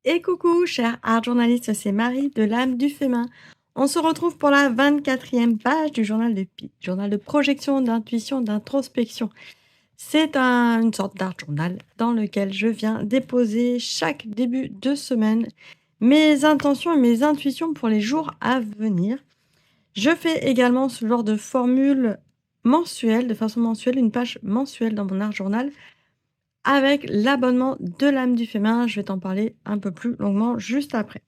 Et coucou, cher art journaliste, c'est Marie de l'âme du féminin. On se retrouve pour la 24e page du journal de Pi, journal de projection, d'intuition, d'introspection. C'est une sorte d'art journal dans lequel je viens déposer chaque début de semaine mes intentions et mes intuitions pour les jours à venir. Je fais également ce genre de formule mensuelle, de façon mensuelle, une page mensuelle dans mon art journal avec l'abonnement de l'âme du féminin. Je vais t'en parler un peu plus longuement juste après.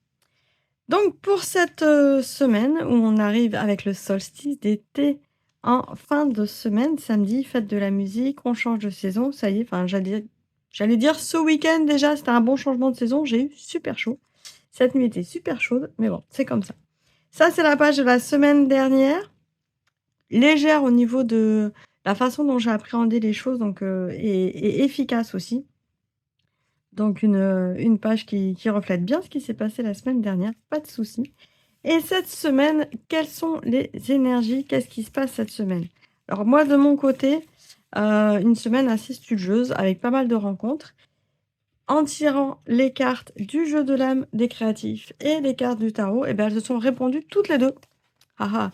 Donc pour cette, semaine où on arrive avec le solstice d'été en fin de semaine, samedi, fête de la musique, on change de saison, ça y est, enfin j'allais dire ce week-end déjà, c'était un bon changement de saison, j'ai eu super chaud. Cette nuit était super chaude, mais bon, c'est comme ça. Ça, c'est la page de la semaine dernière, légère au niveau de la façon dont j'ai appréhendé les choses donc et efficace aussi. Donc une page qui reflète bien ce qui s'est passé la semaine dernière, pas de souci. Et cette semaine, quelles sont les énergies? Qu'est-ce qui se passe cette semaine? Alors moi, de mon côté, une semaine assez studieuse avec pas mal de rencontres. En tirant les cartes du jeu de l'âme des créatifs et les cartes du tarot, et ben, elles se sont répondues toutes les 2. Ah ah!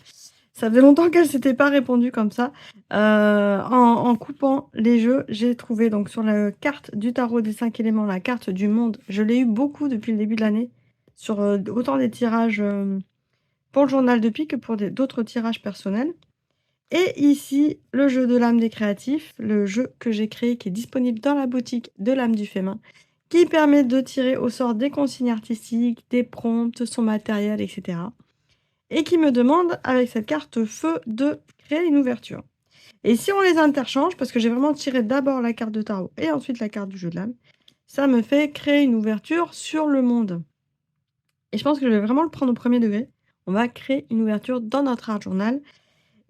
Ça faisait longtemps qu'elles s'étaient pas répondues comme ça. En coupant les jeux, j'ai trouvé donc sur la carte du tarot des 5 éléments, la carte du monde. Je l'ai eu beaucoup depuis le début de l'année sur, autant des tirages, pour le journal de Pi que pour d'autres tirages personnels. Et ici, le jeu de l'âme des créatifs, le jeu que j'ai créé qui est disponible dans la boutique de l'âme du féminin, qui permet de tirer au sort des consignes artistiques, des prompts, son matériel, etc. Et qui me demande, avec cette carte feu, de créer une ouverture. Et si on les interchange, parce que j'ai vraiment tiré d'abord la carte de tarot et ensuite la carte du jeu de l'âme, ça me fait créer une ouverture sur le monde. Et je pense que je vais vraiment le prendre au premier degré. On va créer une ouverture dans notre art journal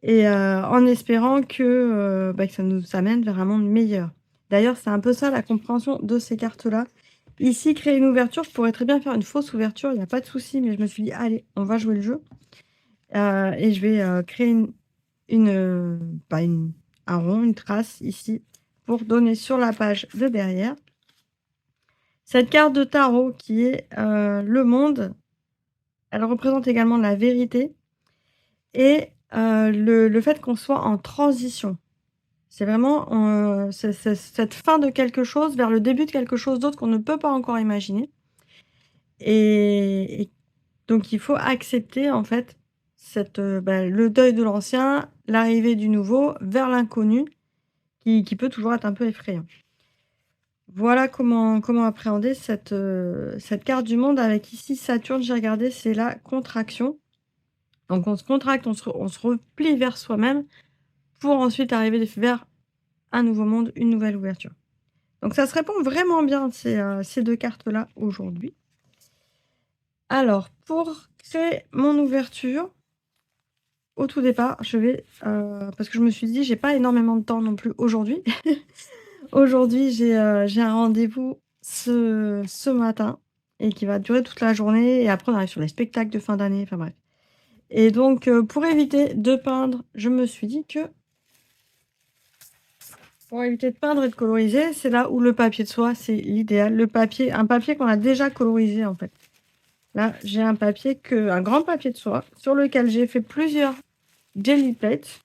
et en espérant que ça nous amène vers un monde meilleur. D'ailleurs, c'est un peu ça la compréhension de ces cartes-là. Ici, créer une ouverture, je pourrais très bien faire une fausse ouverture, il y a pas de souci, mais je me suis dit: «Allez, on va jouer le jeu», et je vais, créer une, un rond, une trace ici pour donner sur la page de derrière. Cette carte de tarot qui est, le monde, elle représente également la vérité et le fait qu'on soit en transition. C'est vraiment, c'est cette fin de quelque chose vers le début de quelque chose d'autre qu'on ne peut pas encore imaginer et donc il faut accepter en fait le deuil de l'ancien, l'arrivée du nouveau vers l'inconnu qui peut toujours être un peu effrayant. Voilà comment appréhender cette carte du monde avec ici Saturne, j'ai regardé, c'est la contraction. Donc on se contracte, on se replie vers soi-même pour ensuite arriver vers un nouveau monde, une nouvelle ouverture. Donc ça se répond vraiment bien ces 2 cartes-là aujourd'hui. Alors pour créer mon ouverture, au tout départ, je vais, parce que je me suis dit: «J'ai pas énormément de temps non plus aujourd'hui». Aujourd'hui, j'ai un rendez-vous ce matin et qui va durer toute la journée et après on arrive sur les spectacles de fin d'année, enfin bref. Et donc pour éviter de peindre, je me suis dit que pour éviter de peindre et de coloriser, c'est là où le papier de soie, c'est l'idéal. Un papier qu'on a déjà colorisé, en fait. Là, j'ai un grand papier de soie sur lequel j'ai fait plusieurs jelly plates.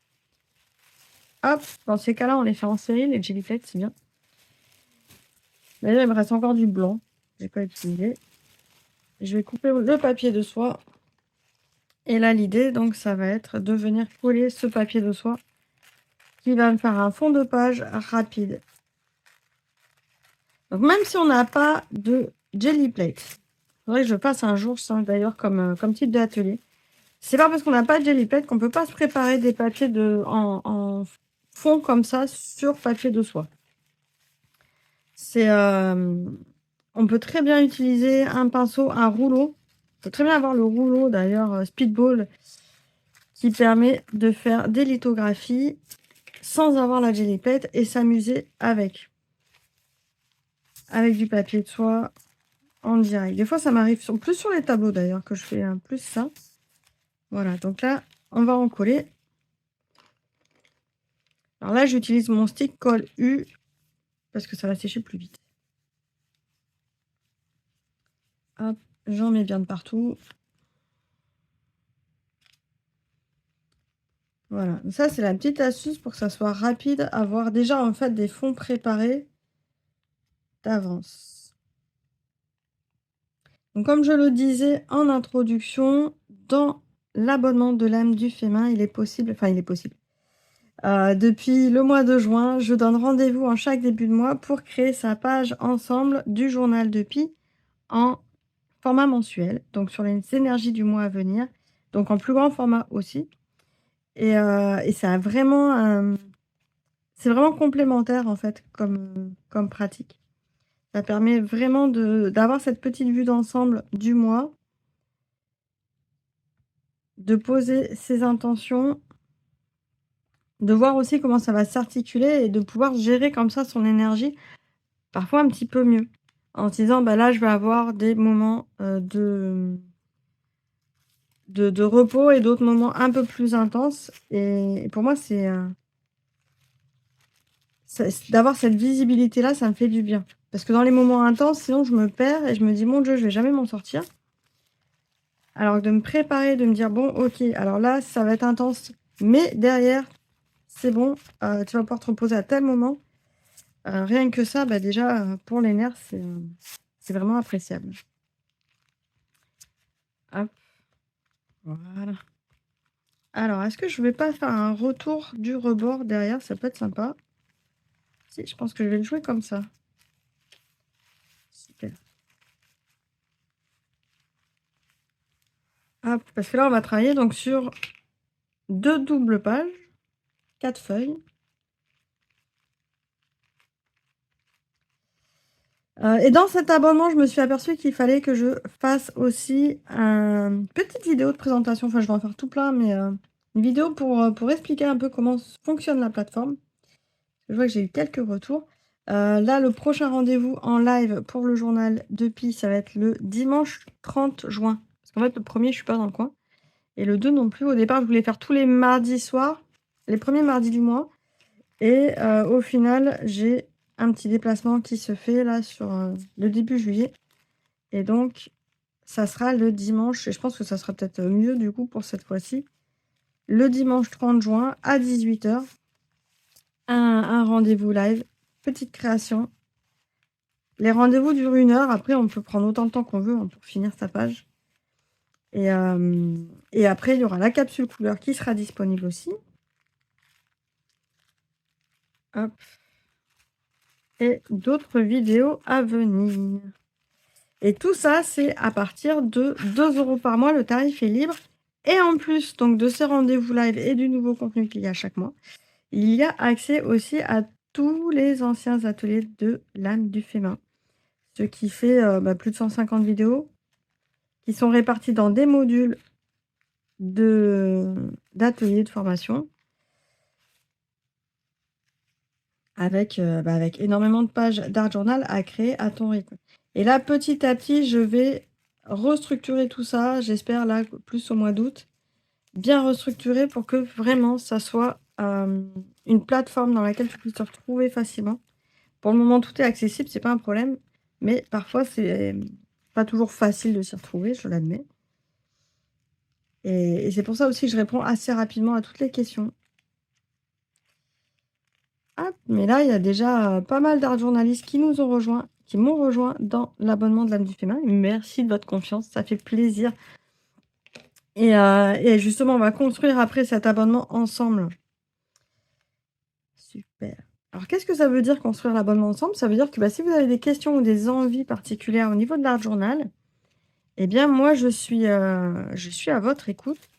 Hop, dans ces cas-là, on les fait en série, les jelly plates, c'est bien. D'ailleurs, il me reste encore du blanc. J'ai pas utilisé. Je vais couper le papier de soie. Et là, l'idée, donc, ça va être de venir coller ce papier de soie qui va me faire un fond de page rapide. Donc, même si on n'a pas de jelly plate, il faudrait que je fasse un jour ça, d'ailleurs, comme type d'atelier. C'est pas parce qu'on n'a pas de jelly plate qu'on peut pas se préparer des papiers en fond comme ça sur papier de soie. On peut très bien utiliser un pinceau, un rouleau. On peut très bien avoir le rouleau d'ailleurs, Speedball, qui permet de faire des lithographies sans avoir la jelly plate et s'amuser avec. Avec du papier de soie en direct. Des fois, ça m'arrive plus sur les tableaux d'ailleurs que je fais, plus ça. Voilà, donc là, on va en coller. Alors là, j'utilise mon stick colle U parce que ça va sécher plus vite. Hop, j'en mets bien de partout. Voilà, ça c'est la petite astuce pour que ça soit rapide, avoir déjà en fait des fonds préparés d'avance. Donc comme je le disais en introduction, dans l'abonnement de l'âme du féminin, il est possible, depuis le mois de juin, je donne rendez-vous en chaque début de mois pour créer sa page ensemble du journal de Pi en format mensuel, donc sur les énergies du mois à venir, donc en plus grand format aussi. Et c'est vraiment complémentaire en fait comme pratique. Ça permet vraiment d'avoir cette petite vue d'ensemble du mois, de poser ses intentions, de voir aussi comment ça va s'articuler et de pouvoir gérer comme ça son énergie, parfois un petit peu mieux. En se disant: «Bah, là, je vais avoir des moments, de repos et d'autres moments un peu plus intenses» et pour moi, d'avoir cette visibilité-là, ça me fait du bien. Parce que dans les moments intenses, sinon je me perds et je me dis: «Mon Dieu, je vais jamais m'en sortir». Alors que de me préparer, de me dire: «Bon, OK, alors là, ça va être intense, mais derrière, c'est bon, tu vas pouvoir te reposer à tel moment». Rien que ça, bah, déjà, pour les nerfs, c'est vraiment appréciable. Hop, voilà. Alors, est-ce que je vais pas faire un retour du rebord derrière? Ça peut être sympa. Si, je pense que je vais le jouer comme ça. Super. Hop, parce que là, on va travailler donc sur 2 doubles pages, 4 feuilles. Et dans cet abonnement, je me suis aperçue qu'il fallait que je fasse aussi une petite vidéo de présentation. Enfin, je vais en faire tout plein, mais une vidéo pour expliquer un peu comment fonctionne la plateforme. Je vois que j'ai eu quelques retours. Là, le prochain rendez-vous en live pour le journal de Pi, ça va être le dimanche 30 juin. Parce qu'en fait, le premier, je suis pas dans le coin et le 2 non plus. Au départ, je voulais faire tous les mardis soirs, les premiers mardis du mois et au final, j'ai un petit déplacement qui se fait là sur, le début juillet et donc ça sera le dimanche et je pense que ça sera peut-être, mieux du coup pour cette fois-ci. Le dimanche 30 juin à 18h, un rendez-vous live, petite création. Les rendez-vous durent 1 heure, après on peut prendre autant de temps qu'on veut, hein, pour finir sa page et après il y aura la capsule couleur qui sera disponible aussi. Hop et d'autres vidéos à venir et tout ça, c'est à partir de 2 € par mois, le tarif est libre et en plus donc de ces rendez-vous live et du nouveau contenu qu'il y a chaque mois, il y a accès aussi à tous les anciens ateliers de l'âme du féminin. Ce qui fait, plus de 150 vidéos qui sont réparties dans des modules d'ateliers de formation avec énormément de pages d'art journal à créer à ton rythme. Et là, petit à petit, je vais restructurer tout ça, j'espère là, plus au mois d'août, bien restructurer pour que vraiment ça soit, une plateforme dans laquelle tu puisses te retrouver facilement. Pour le moment, tout est accessible, c'est pas un problème, mais parfois c'est pas toujours facile de s'y retrouver, je l'admets. Et c'est pour ça aussi que je réponds assez rapidement à toutes les questions. Ah, mais là, il y a déjà, pas mal d'art journalistes qui m'ont rejoint dans l'abonnement de l'âme du féminin. Merci de votre confiance, ça fait plaisir et justement, on va construire après cet abonnement ensemble. Super. Alors qu'est-ce que ça veut dire construire l'abonnement ensemble? Ça veut dire que, si vous avez des questions ou des envies particulières au niveau de l'art journal, eh bien moi je suis à votre écoute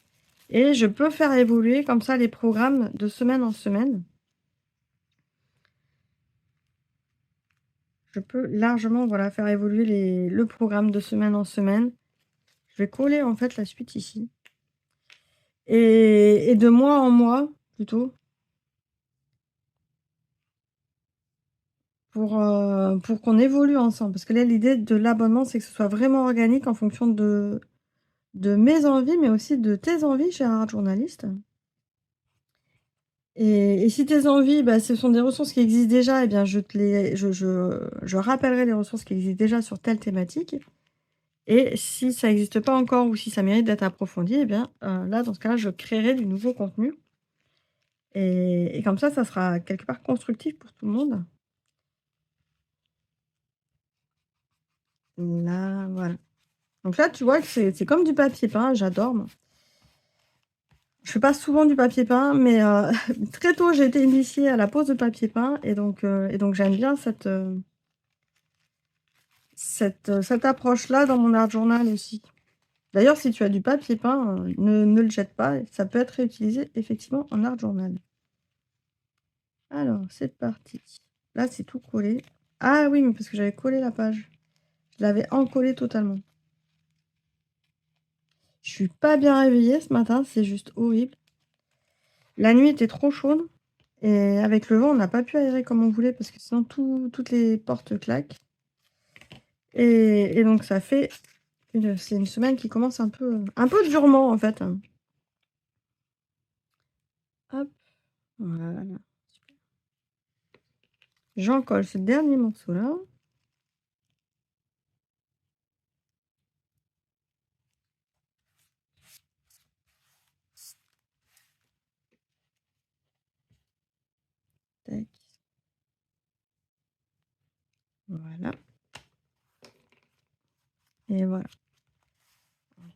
et je peux faire évoluer comme ça les programmes de semaine en semaine. Je peux largement, voilà, faire évoluer le programme de semaine en semaine. Je vais coller, en fait, la suite ici et de mois en mois, plutôt, pour qu'on évolue ensemble. Parce que là, l'idée de l'abonnement, c'est que ce soit vraiment organique en fonction de mes envies, mais aussi de tes envies, cher art journaliste. Et si tes envies, ce sont des ressources qui existent déjà, eh bien, je rappellerai les ressources qui existent déjà sur telle thématique. Et si ça n'existe pas encore ou si ça mérite d'être approfondi, eh bien, là, dans ce cas-là, je créerai du nouveau contenu et comme ça sera quelque part constructif pour tout le monde. Là, voilà. Donc là, tu vois que c'est comme du papier peint, j'adore moi. Je fais pas souvent du papier peint, mais très tôt, j'ai été initiée à la pose de papier peint et donc j'aime bien cette approche-là dans mon art journal aussi. D'ailleurs, si tu as du papier peint, ne le jette pas, ça peut être réutilisé effectivement en art journal. Alors, c'est parti. Là, c'est tout collé. Ah oui, mais parce que j'avais collé la page. Je l'avais encollée totalement. Je suis pas bien réveillée ce matin, c'est juste horrible. La nuit était trop chaude et avec le vent, on n'a pas pu aérer comme on voulait parce que sinon toutes les portes claquent et donc ça fait c'est une semaine qui commence un peu durement, en fait. Hop, voilà. J'en colle ce dernier morceau-là. Tac. Voilà. Et voilà.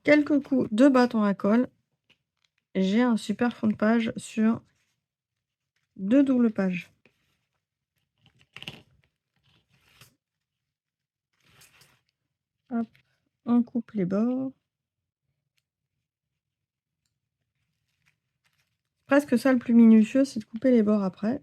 Quelques coups de bâton à colle. J'ai un super fond de page sur 2 doubles pages. Hop, on coupe les bords. Presque ça le plus minutieux, c'est de couper les bords après.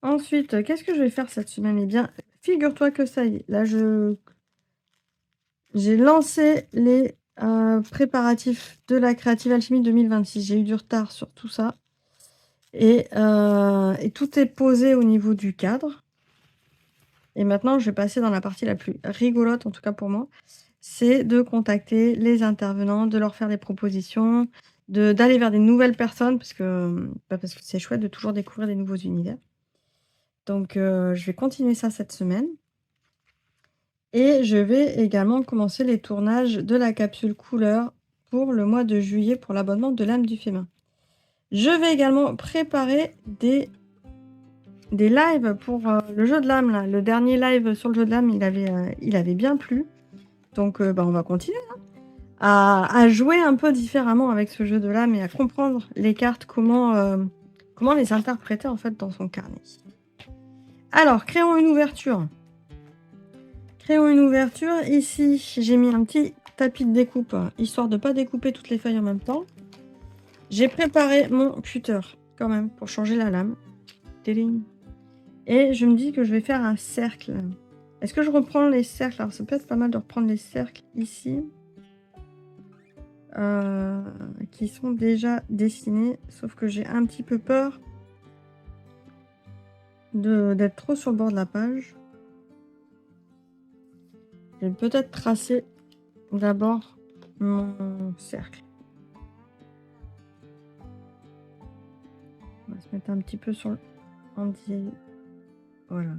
Ensuite, qu'est-ce que je vais faire cette semaine? Eh bien, figure-toi que ça y est, là j'ai lancé les préparatifs de la Creative Alchemy 2026. J'ai eu du retard sur tout ça et tout est posé au niveau du cadre et maintenant je vais passer dans la partie la plus rigolote, en tout cas pour moi, c'est de contacter les intervenants, de leur faire des propositions, d'aller vers des nouvelles personnes parce que c'est chouette de toujours découvrir des nouveaux univers. Donc je vais continuer ça cette semaine et je vais également commencer les tournages de la capsule couleur pour le mois de juillet pour l'abonnement de l'âme du féminin. Je vais également préparer des lives pour, le jeu de l'âme là. Le dernier live sur le jeu de l'âme, il avait bien plu. Donc on va continuer, hein, à jouer un peu différemment avec ce jeu de l'âme et à comprendre les cartes, comment les interpréter en fait dans son carnet. Alors, créons une ouverture. Ici, j'ai mis un petit tapis de découpe, histoire de ne pas découper toutes les feuilles en même temps. J'ai préparé mon cutter, quand même, pour changer la lame. Et je me dis que je vais faire un cercle. Est-ce que je reprends les cercles? Alors, ça peut être pas mal de reprendre les cercles ici. Qui sont déjà dessinés. Sauf que j'ai un petit peu peur d'être trop sur le bord de la page. Je vais peut-être tracer d'abord mon cercle. On va se mettre un petit peu sur le... Voilà.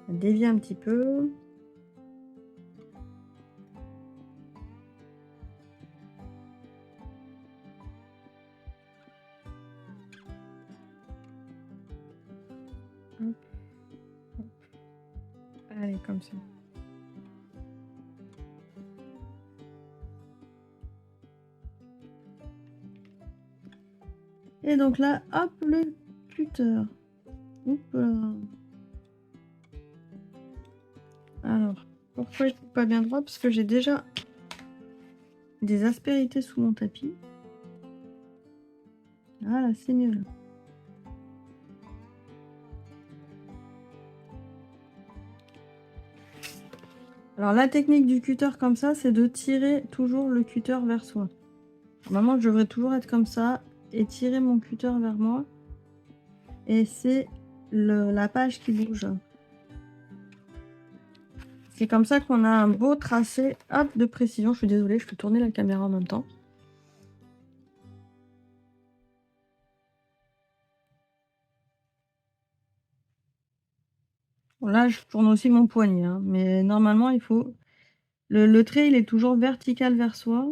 On va dévier un petit peu. Hop. Hop. Allez, comme ça. Et donc là, hop, le cutter. Oups là. Alors, pourquoi je ne coupe pas bien droit? Parce que j'ai déjà des aspérités sous mon tapis. Voilà, c'est mieux là. Alors la technique du cutter comme ça, c'est de tirer toujours le cutter vers soi. Normalement, je devrais toujours être comme ça et tirer mon cutter vers moi. Et c'est la page qui bouge. C'est comme ça qu'on a un beau tracé, hop, de précision. Je suis désolée, je peux tourner la caméra en même temps. Bon, là, je tourne aussi mon poignet, hein, mais normalement, il faut le trait, il est toujours vertical vers soi.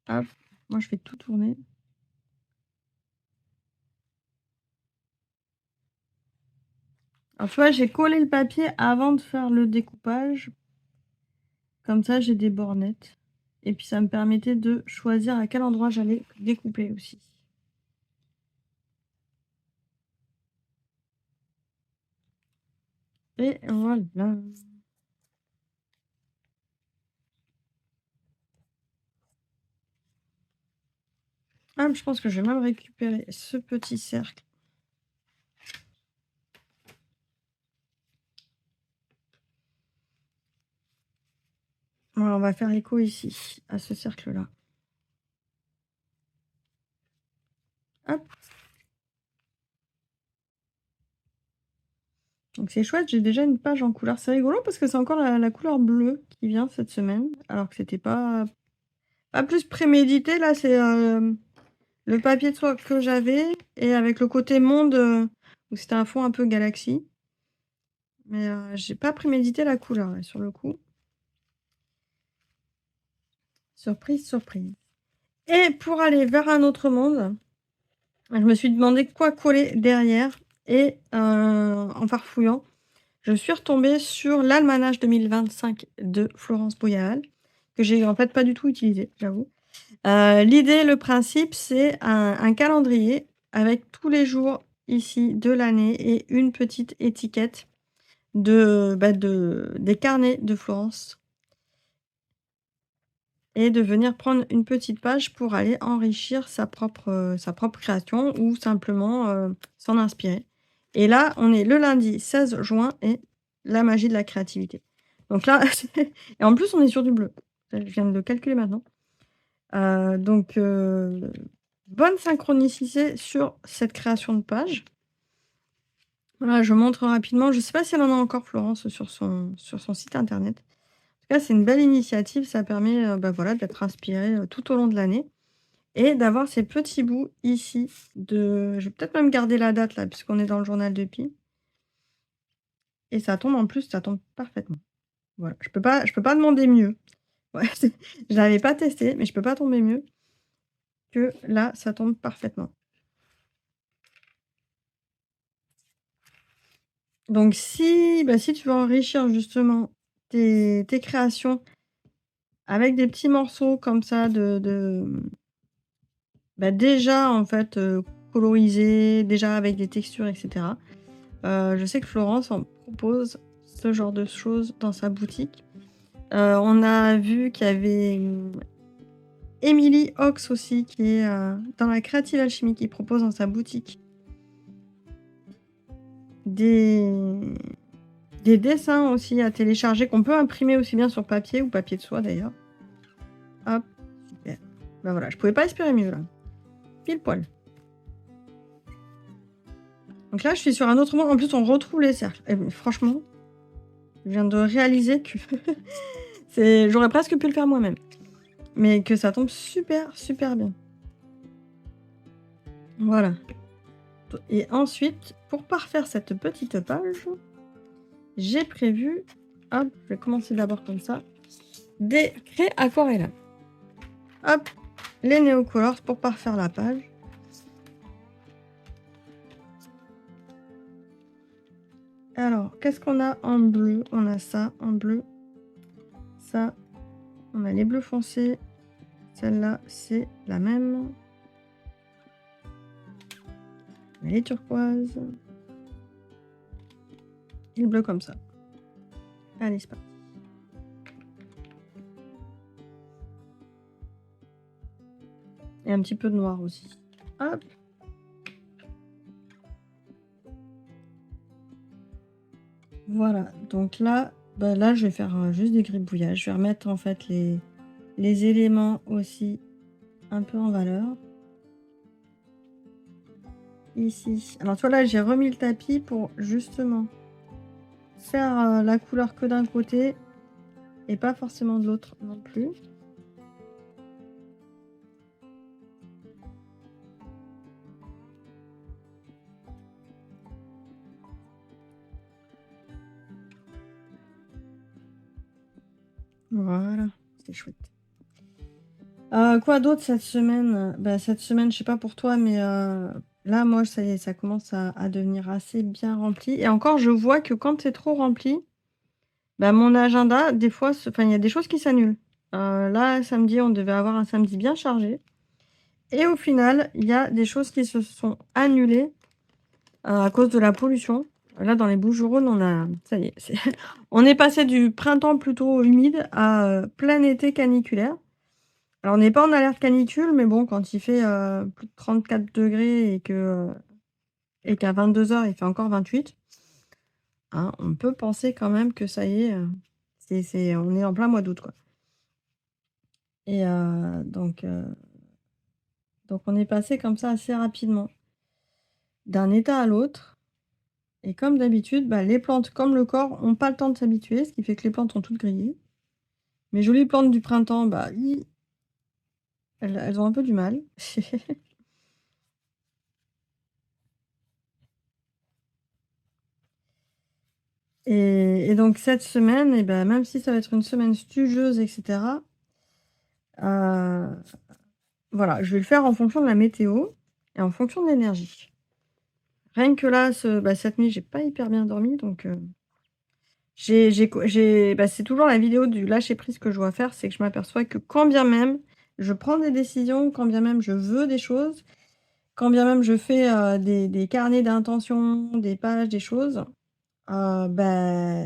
Hop, moi, je fais tout tourner. Alors, tu vois, j'ai collé le papier avant de faire le découpage. Comme ça, j'ai des bornettes. Et puis, ça me permettait de choisir à quel endroit j'allais découper aussi. Et voilà. Ah, je pense que je vais même récupérer ce petit cercle. Voilà, on va faire écho ici, à ce cercle-là. Hop. Donc c'est chouette, j'ai déjà une page en couleur. C'est rigolo parce que c'est encore la couleur bleue qui vient cette semaine, alors que c'était pas plus prémédité. Là, c'est le papier de soie que j'avais et avec le côté monde où c'était un fond un peu galaxie. Mais j'ai pas prémédité la couleur là, sur le coup. Surprise, surprise. Et pour aller vers un autre monde, je me suis demandé quoi coller derrière et en farfouillant, je suis retombée sur l'Almanach 2025 de Florence Boyaal, que j'ai en fait pas du tout utilisé, j'avoue. L'idée, le principe, c'est un calendrier avec tous les jours ici de l'année et une petite étiquette des carnets de Florence et de venir prendre une petite page pour aller enrichir sa propre création ou simplement, s'en inspirer. Et là, on est le lundi 16 juin et la magie de la créativité. Donc là et en plus, on est sur du bleu. Je viens de le calculer maintenant. Donc bonne synchronicité sur cette création de page. Voilà, je montre rapidement. Je ne sais pas si elle en a encore Florence sur son site internet. En tout cas, c'est une belle initiative. Ça permet, voilà, d'être inspiré, tout au long de l'année et d'avoir ces petits bouts ici je vais peut-être même garder la date là, puisqu'on est dans le journal de Pi et ça tombe en plus, ça tombe parfaitement. Voilà, je peux pas demander mieux. Ouais, je l'avais pas testé, mais je peux pas tomber mieux que là, ça tombe parfaitement. Donc si tu veux enrichir justement tes créations avec des petits morceaux comme ça déjà en fait, colorisés, déjà avec des textures et cetera, je sais que Florence en propose ce genre de choses dans sa boutique. On a vu qu'il y avait, Émilie Ox aussi qui est, dans la Creative Alchemy qui propose dans sa boutique des dessins aussi à télécharger qu'on peut imprimer aussi bien sur papier ou papier de soie d'ailleurs. Hop, super. Bah voilà, je pouvais pas espérer mieux là. Pile poil. Donc là, je suis sur un autre monde. En plus, on retrouve les cercles. Et franchement, je viens de réaliser que j'aurais presque pu le faire moi-même. Mais que ça tombe super, super bien. Voilà. Et ensuite, pour parfaire cette petite page, j'ai prévu, hop, je vais commencer d'abord comme ça, des craies aquarellables. Hop, les néocolors pour parfaire la page. Alors, qu'est-ce qu'on a en bleu? On a ça en bleu. Ça, on a les bleus foncés. Celle-là, c'est la même. On a les turquoises. Et le bleu comme ça. Allez, c'est parti. Et un petit peu de noir aussi. Hop. Voilà. Donc là, là, je vais faire juste des gribouillages. Je vais remettre en fait les éléments aussi un peu en valeur. Ici. Alors, tu vois, là, j'ai remis le tapis pour justement faire la couleur que d'un côté et pas forcément de l'autre non plus. Voilà, c'est chouette. Quoi d'autre cette semaine? Bah, cette semaine, je sais pas pour toi, mais là, moi, ça y est, ça commence à devenir assez bien rempli et encore, je vois que quand c'est trop rempli, bah, mon agenda, des fois, il y a des choses qui s'annulent. Là, samedi, on devait avoir un samedi bien chargé et au final, il y a des choses qui se sont annulées, à cause de la pollution. Là, dans les Bouches-du-Rhône, ça y est, on est passé du printemps plutôt humide à, plein été caniculaire. Alors on n'est pas en alerte canicule, mais bon, quand il fait, plus de 34 degrés et qu'à 22 heures il fait encore 28, hein, on peut penser quand même que ça y est, on est en plein mois d'août, quoi et donc on est passé comme ça assez rapidement, d'un état à l'autre et comme d'habitude, bah, les plantes comme le corps ont pas le temps de s'habituer, ce qui fait que les plantes ont toutes grillé. Mes jolies plantes du printemps, bah, elles ont un peu du mal. Et donc cette semaine et ben, même si ça va être une semaine studieuse et cetera, heu, voilà, je vais le faire en fonction de la météo et en fonction de l'énergie. Rien que là, cette nuit, j'ai pas hyper bien dormi donc c'est toujours la vidéo du lâcher prise que je dois faire, c'est que je m'aperçois que quand bien même je prends des décisions, quand bien même je veux des choses, quand bien même je fais, des carnets d'intentions, des pages, des choses, bah,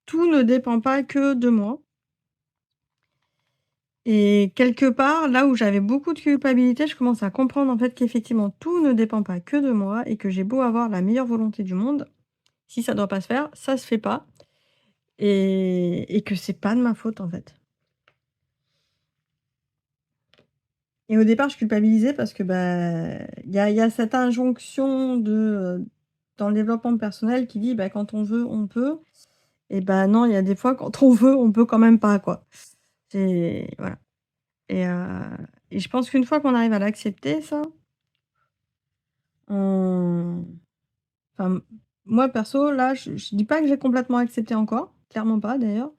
tout ne dépend pas que de moi. Et quelque part, là où j'avais beaucoup de culpabilité, je commence à comprendre en fait qu'effectivement tout ne dépend pas que de moi et que j'ai beau avoir la meilleure volonté du monde, si ça doit pas se faire, ça se fait pas et que c'est pas de ma faute en fait. Et au départ, je culpabilisais parce que, bah, il y a cette injonction dans le développement personnel qui dit: «Bah, quand on veut, on peut» et bah, non, il y a des fois quand on veut, on peut quand même pas quoi. C'est voilà et heu et je pense qu'une fois qu'on arrive à l'accepter ça, on enfin, moi perso, là, je dis pas que j'ai complètement accepté encore, clairement pas d'ailleurs,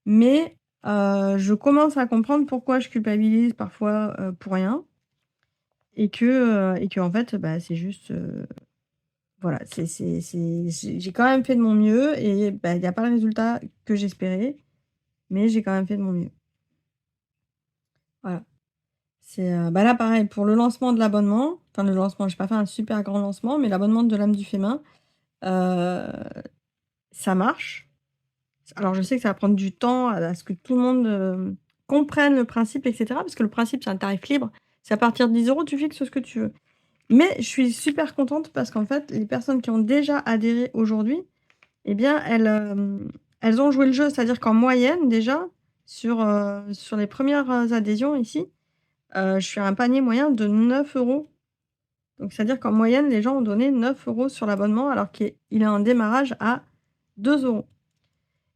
mais je commence à comprendre pourquoi je culpabilise parfois, pour rien et qu'en fait, bah, c'est juste, voilà, j'ai quand même fait de mon mieux et bah, il y a pas le résultat que j'espérais, mais j'ai quand même fait de mon mieux. Voilà. Bah, là pareil pour le lancement de l'abonnement, enfin le lancement, j'ai pas fait un super grand lancement, mais l'abonnement de l'âme du Fémin, heu, ça marche. Alors je sais que ça va prendre du temps à ce que tout le monde, comprenne le principe et cetera, parce que le principe, c'est un tarif libre. C'est à partir de 10 € tu fixes ce que tu veux. Mais je suis super contente parce qu'en fait, les personnes qui ont déjà adhéré aujourd'hui, eh bien elles ont joué le jeu. C'est-à-dire qu'en moyenne déjà, sur les premières adhésions ici, je suis à un panier moyen de 9 €. Donc c'est-à-dire qu'en moyenne, les gens ont donné 9 € sur l'abonnement alors qu'il est en démarrage à 2 €.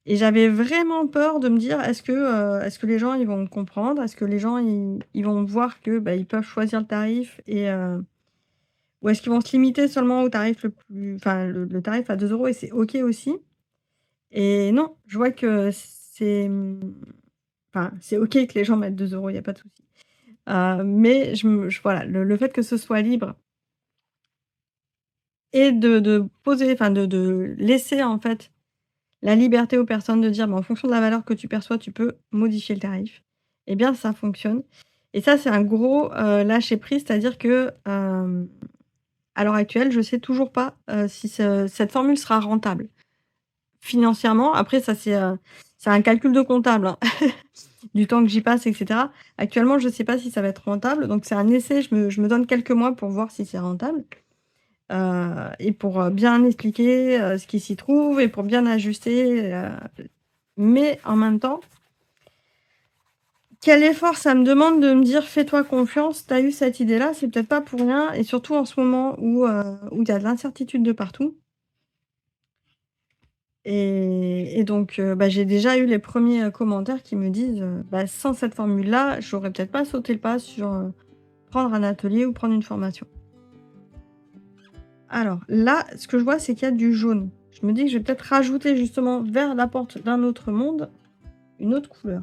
Et j'avais vraiment peur de me dire: «Est-ce que les gens, ils vont comprendre? Est-ce que les gens, ils vont voir que, bah, ils peuvent choisir le tarif ou est-ce qu'ils vont se limiter seulement au tarif le plus enfin, le tarif à 2 € et c'est OK aussi?» Et non, je vois que c'est OK que les gens mettent 2 €, il y a pas de souci. Mais voilà, le fait que ce soit libre et de poser enfin, de laisser, en fait, la liberté aux personnes de dire: «Bah, en fonction de la valeur que tu perçois, tu peux modifier le tarif». Eh bien, ça fonctionne et ça, c'est un gros, lâcher prise. C'est-à-dire que, à l'heure actuelle, je sais toujours pas, si cette formule sera rentable. Financièrement, après ça, c'est un calcul de comptable, hein, du temps que j'y passe et cetera. Actuellement, je sais pas si ça va être rentable, donc c'est un essai. Je me donne quelques mois pour voir si c'est rentable, et pour, bien expliquer, ce qui s'y trouve et pour bien ajuster, mais en même temps, quel effort ça me demande de me dire: «Fais-toi confiance, tu as eu cette idée-là, c'est peut-être pas pour rien» et surtout en ce moment où il y a de l'incertitude de partout et donc bah, j'ai déjà eu les premiers commentaires qui me disent, «Bah, sans cette formule-là, j'aurais peut-être pas sauté le pas sur, prendre un atelier ou prendre une formation». Alors là, ce que je vois, c'est qu'il y a du jaune. Je me dis que je vais peut-être rajouter justement vers la porte d'un autre monde une autre couleur.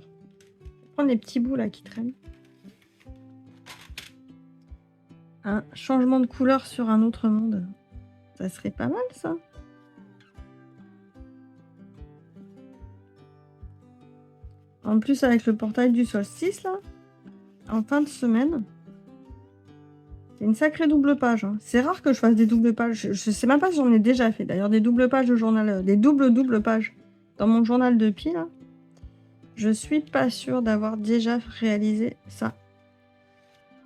Je vais prendre les petits bouts là qui traînent. Un changement de couleur sur un autre monde. Ça serait pas mal ça. En plus avec le portail du solstice là, en fin de semaine. C'est une sacrée double page. Hein. C'est rare que je fasse des doubles pages. Je sais même pas si j'en ai déjà fait. D'ailleurs, des doubles pages de journal, des doubles pages dans mon journal de Pi là. Je suis pas sûre d'avoir déjà réalisé ça.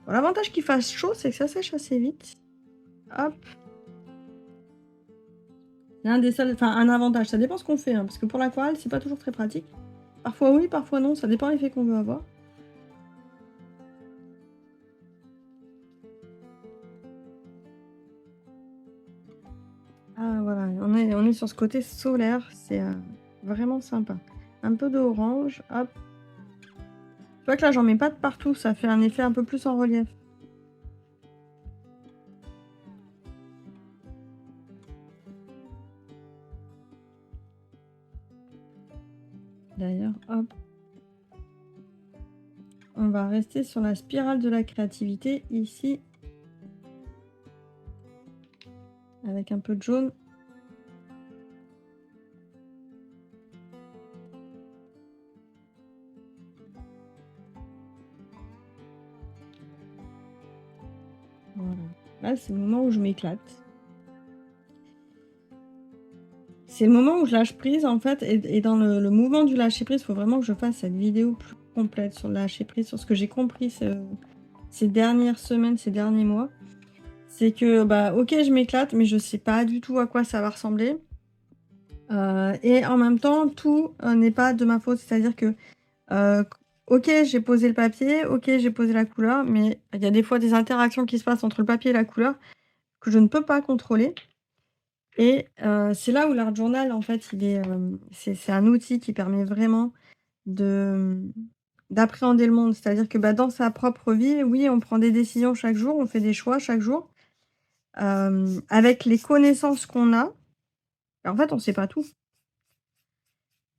Bon, l'avantage qu'il fasse chaud, c'est que ça sèche assez vite. Hop. C'est un des seuls, enfin un avantage. Ça dépend ce qu'on fait, hein, parce que pour l'aquarelle, c'est pas toujours très pratique. Parfois oui, parfois non. Ça dépend l'effet qu'on veut avoir. Ah voilà, on est sur ce côté solaire, c'est vraiment sympa. Un peu d'orange, hop. Tu vois que là j'en mets pas de partout, ça fait un effet un peu plus en relief. D'ailleurs, hop. On va rester sur la spirale de la créativité ici. Avec un peu de jaune. Voilà. Là, c'est le moment où je m'éclate. C'est le moment où je lâche prise, en fait. Et dans le mouvement du lâcher prise, il faut vraiment que je fasse cette vidéo plus complète sur le lâcher prise, sur ce que j'ai compris ces dernières semaines, ces derniers mois. C'est que, bah, ok, je m'éclate, mais je sais pas du tout à quoi ça va ressembler. Et en même temps, tout n'est pas de ma faute. C'est-à-dire que, ok, j'ai posé le papier, ok, j'ai posé la couleur, mais il y a des fois des interactions qui se passent entre le papier et la couleur que je ne peux pas contrôler. Et c'est là où l'art journal, en fait, c'est un outil qui permet vraiment d'appréhender le monde. C'est-à-dire que, bah, dans sa propre vie, oui, on prend des décisions chaque jour, on fait des choix chaque jour. Avec les connaissances qu'on a, en fait, on sait pas tout.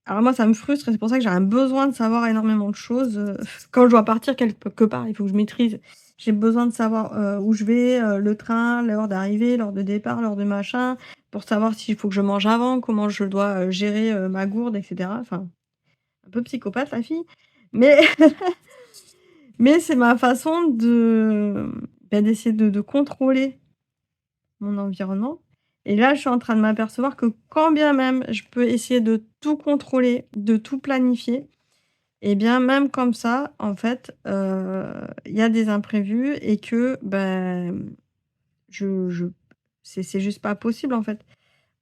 Alors moi, ça me frustre et c'est pour ça que j'ai un besoin de savoir énormément de choses, quand je dois partir quelque part, il faut que je maîtrise. J'ai besoin de savoir, où je vais, le train, l'heure d'arrivée, l'heure de départ, l'heure de machin, pour savoir s'il faut que je mange avant, comment je dois, gérer, ma gourde et cetera. Enfin, un peu psychopathe la fille, mais mais c'est ma façon bah, d'essayer de contrôler mon environnement. Et là, je suis en train de m'apercevoir que quand bien même je peux essayer de tout contrôler, de tout planifier, et bien même comme ça, en fait, il y a des imprévus et que, ben, je c'est juste pas possible, en fait.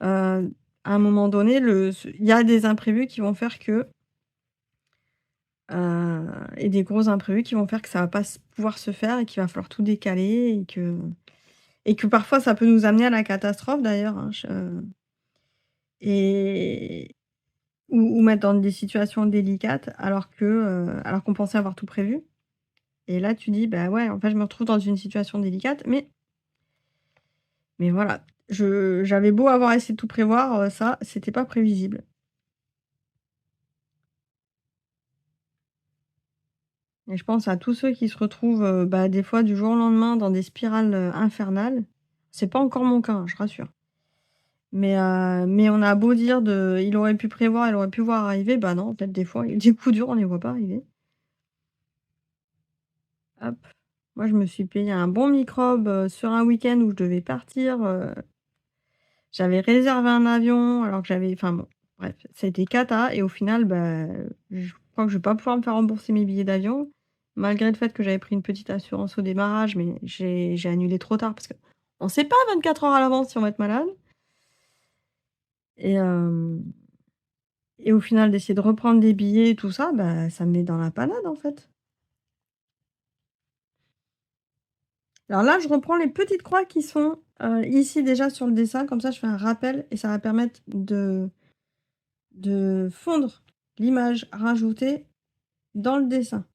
À un moment donné, il y a des imprévus qui vont faire que, et des gros imprévus qui vont faire que ça va pas pouvoir se faire et qu'il va falloir tout décaler et que parfois ça peut nous amener à la catastrophe d'ailleurs, hein, et ou mettre dans des situations délicates alors qu'on pensait avoir tout prévu et là tu dis: «Bah, ouais, en fait, je me retrouve dans une situation délicate», mais voilà, j'avais beau avoir essayé de tout prévoir, ça, c'était pas prévisible et je pense à tous ceux qui se retrouvent, bah, des fois du jour au lendemain dans des spirales, infernales. C'est pas encore mon cas, hein, je rassure. Mais on a beau dire «Il aurait pu prévoir, il aurait pu voir arriver», bah non, en fait, des fois, des coups durs, on les voit pas arriver. Hop. Moi, je me suis payé un bon microbe, sur un week-end où je devais partir, j'avais réservé un avion alors que j'avais enfin bon, bref, ça a été cata et au final, bah, je crois que je vais pas pouvoir me faire rembourser mes billets d'avion, malgré le fait que j'avais pris une petite assurance au démarrage, mais j'ai annulé trop tard parce qu'on sait pas 24 heures à l'avance si on va être malade et au final d'essayer de reprendre des billets et tout ça, bah, ça me met dans la panade, en fait. Alors là, je reprends les petites croix qui sont, ici déjà sur le dessin, comme ça je fais un rappel et ça va permettre de fondre l'image rajoutée dans le dessin,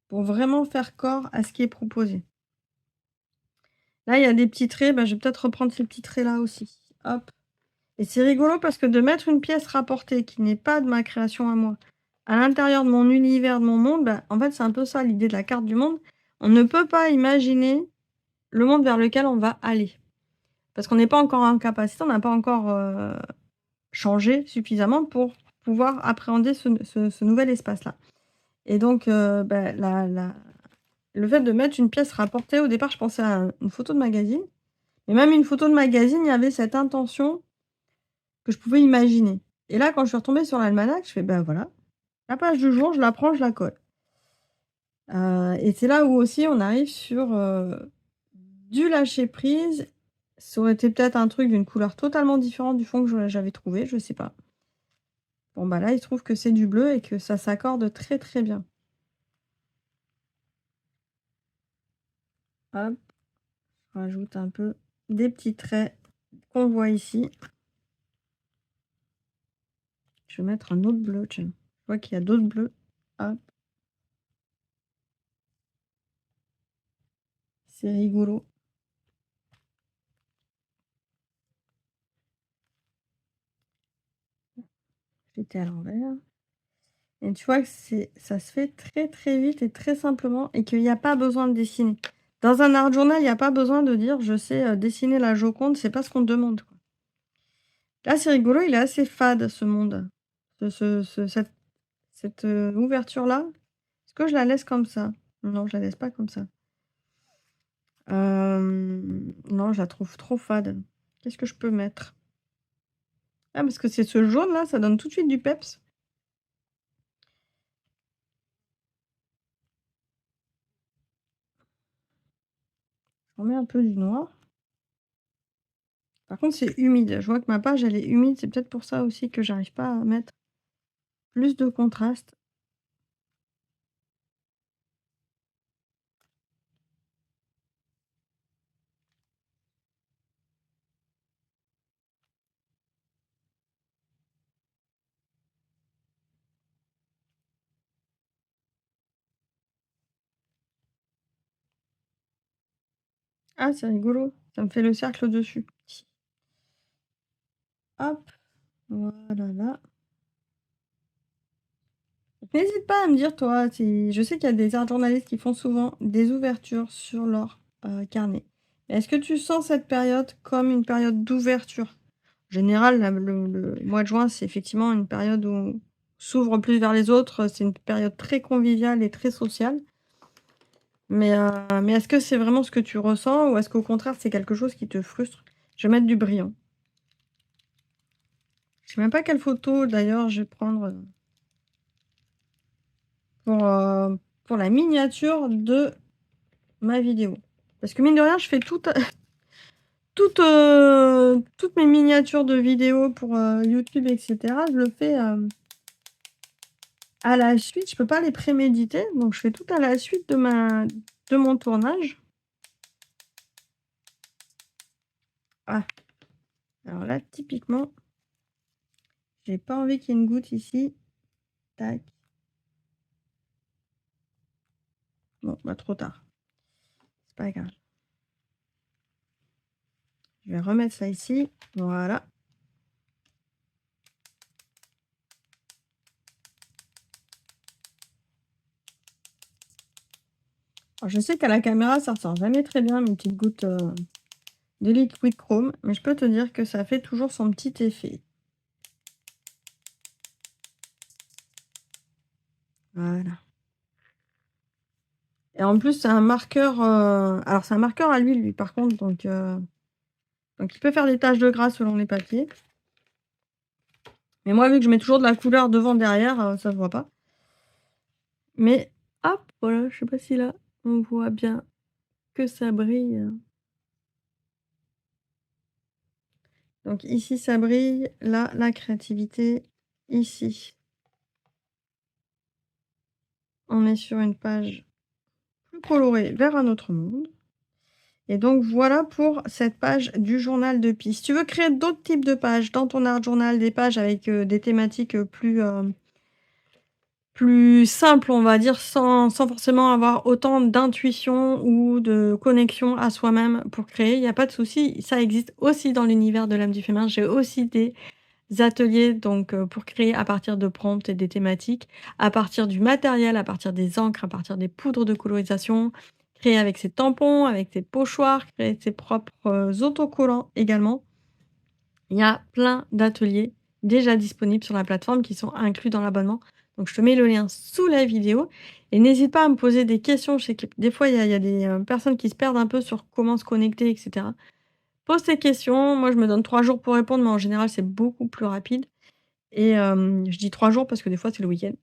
pour vraiment faire corps à ce qui est proposé. Là, il y a des petits traits, bah, je vais peut-être reprendre ces petits traits-là aussi. Hop et c'est rigolo parce que de mettre une pièce rapportée qui n'est pas de ma création à moi, à l'intérieur de mon univers, de mon monde, bah, en fait, c'est un peu ça l'idée de la carte du monde. On ne peut pas imaginer le monde vers lequel on va aller. Parce qu'on n'est pas encore en capacité, on n'a pas encore, changé suffisamment pour pouvoir appréhender ce nouvel espace-là. Et donc, bah, le fait de mettre une pièce rapportée, au départ, je pensais à une photo de magazine et même une photo de magazine, il y avait cette intention que je pouvais imaginer. Et là, quand je suis retombée sur l'almanach, je fais: «Ben voilà, la page du jour, je la prends, je la colle». Et c'est là où aussi on arrive sur, du lâcher prise. Ça aurait été peut-être un truc d'une couleur totalement différente du fond que j'avais trouvé, je sais pas. Bon, bah, là, il se trouve que c'est du bleu et que ça s'accorde très, très bien. Hop, je rajoute un peu des petits traits qu'on voit ici. Je vais mettre un autre bleu, tiens. Je vois qu'il y a d'autres bleus. Hop, c'est rigolo. J'étais à l'envers. Et tu vois que ça se fait très, très vite et très simplement et qu'il y a pas besoin de dessiner. Dans un art journal, il y a pas besoin de dire: «Je sais, dessiner la Joconde», c'est pas ce qu'on demande, quoi. Là, c'est rigolo, il est assez fade ce monde. Cette ouverture-là, est-ce que je la laisse comme ça? Non, je la laisse pas comme ça. Non, je la trouve trop fade. Qu'est-ce que je peux mettre? Ah, parce que c'est ce jaune-là, ça donne tout de suite du peps. Je remets un peu du noir. Par contre, c'est humide. Je vois que ma page, elle est humide. C'est peut-être pour ça aussi que j'arrive pas à mettre plus de contraste. Ah, c'est rigolo. Ça me fait le cercle dessus. Hop, voilà là. N'hésite pas à me dire, toi, si je sais qu'il y a des art journalistes qui font souvent des ouvertures sur leur, carnet. Est-ce que tu sens cette période comme une période d'ouverture? En général, le mois de juin, c'est effectivement une période où on s'ouvre plus vers les autres, c'est une période très conviviale et très sociale. Mais est-ce que c'est vraiment ce que tu ressens ou est-ce qu'au contraire, c'est quelque chose qui te frustre? Je vais mettre du brillant. Je sais même pas quelle photo d'ailleurs je vais prendre, pour la miniature de ma vidéo. Parce que mine de rien, je fais toutes mes miniatures de vidéos pour, YouTube et cetera, je le fais, à la suite. Je peux pas les préméditer, donc je fais tout à la suite de mon tournage. Ah, alors là, typiquement, j'ai pas envie qu'il y ait une goutte ici. Tac. Bon, bah, trop tard. C'est pas grave. Je vais remettre ça ici. Voilà. Alors je sais qu'à la caméra, ça ressort jamais très bien mes petites gouttes, de liquid chrome, mais je peux te dire que ça fait toujours son petit effet. Voilà. Et en plus, c'est un marqueur, alors c'est un marqueur à l'huile lui par contre, donc il peut faire des taches de gras selon les papiers. Mais moi, vu que je mets toujours de la couleur devant, derrière, ça se voit pas. Mais hop, voilà, je sais pas si là, on voit bien que ça brille. Donc ici, ça brille, là, la créativité, ici. On est sur une page plus colorée vers un autre monde. Et donc voilà pour cette page du journal de Pi. Si tu veux créer d'autres types de pages dans ton art journal, des pages avec, des thématiques, plus simples, on va dire, sans forcément avoir autant d'intuition ou de connexion à soi-même pour créer, il y a pas de souci. Ça existe aussi dans l'univers de l'âme du féminin. J'ai aussi des ateliers donc pour créer à partir de prompts et des thématiques, à partir du matériel, à partir des encres, à partir des poudres de colorisation, créer avec ses tampons, avec ses pochoirs, créer ses propres, autocollants également. Il y a plein d'ateliers déjà disponibles sur la plateforme qui sont inclus dans l'abonnement. Donc je te mets le lien sous la vidéo et n'hésite pas à me poser des questions. Je sais que des fois il y a des, personnes qui se perdent un peu sur comment se connecter et cetera. Pose tes questions, moi je me donne 3 jours pour répondre, mais en général c'est beaucoup plus rapide et je dis 3 jours parce que des fois c'est le week-end.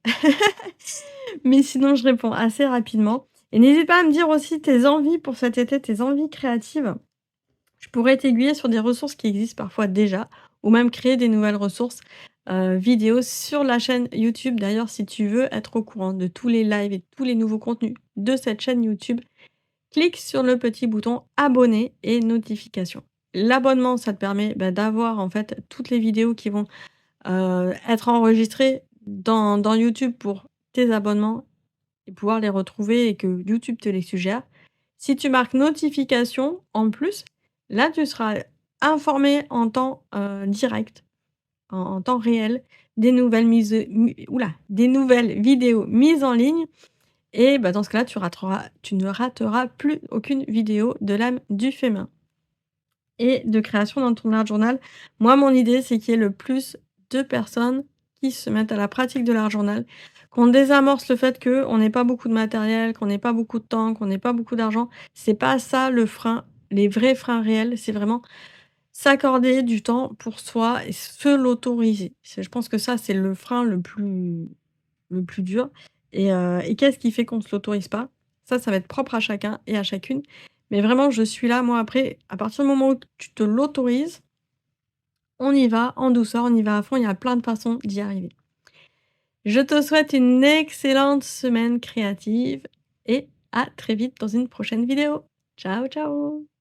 Mais sinon je réponds assez rapidement et n'hésite pas à me dire aussi tes envies pour cet été, tes envies créatives. Je pourrais t'aiguiller sur des ressources qui existent parfois déjà ou même créer des nouvelles ressources, vidéo sur la chaîne YouTube. D'ailleurs, si tu veux être au courant de tous les lives et tous les nouveaux contenus de cette chaîne YouTube, clique sur le petit bouton abonner et notifications. L'abonnement, ça te permet, d'avoir en fait toutes les vidéos qui vont, être enregistrées dans YouTube pour tes abonnements et pouvoir les retrouver et que YouTube te les suggère. Si tu marques notification en plus, là tu seras informé en temps, direct, en temps réel des nouvelles des nouvelles vidéos mises en ligne et dans ce cas-là tu ne rateras plus aucune vidéo de l'âme du féminin et de création dans ton art journal. Moi, mon idée, c'est qu'il y ait le plus de personnes qui se mettent à la pratique de l'art journal, qu'on désamorce le fait qu'on n'ait pas beaucoup de matériel, qu'on n'ait pas beaucoup de temps, qu'on n'ait pas beaucoup d'argent. C'est pas ça le frein. Les vrais freins réels, c'est vraiment s'accorder du temps pour soi et se l'autoriser. Je pense que ça, c'est le frein le plus dur et qu'est-ce qui fait qu'on se l'autorise pas? Ça va être propre à chacun et à chacune. Mais vraiment, je suis là, moi, après, à partir du moment où tu te l'autorises, on y va en douceur, on y va à fond, il y a plein de façons d'y arriver. Je te souhaite une excellente semaine créative et à très vite dans une prochaine vidéo. Ciao, ciao!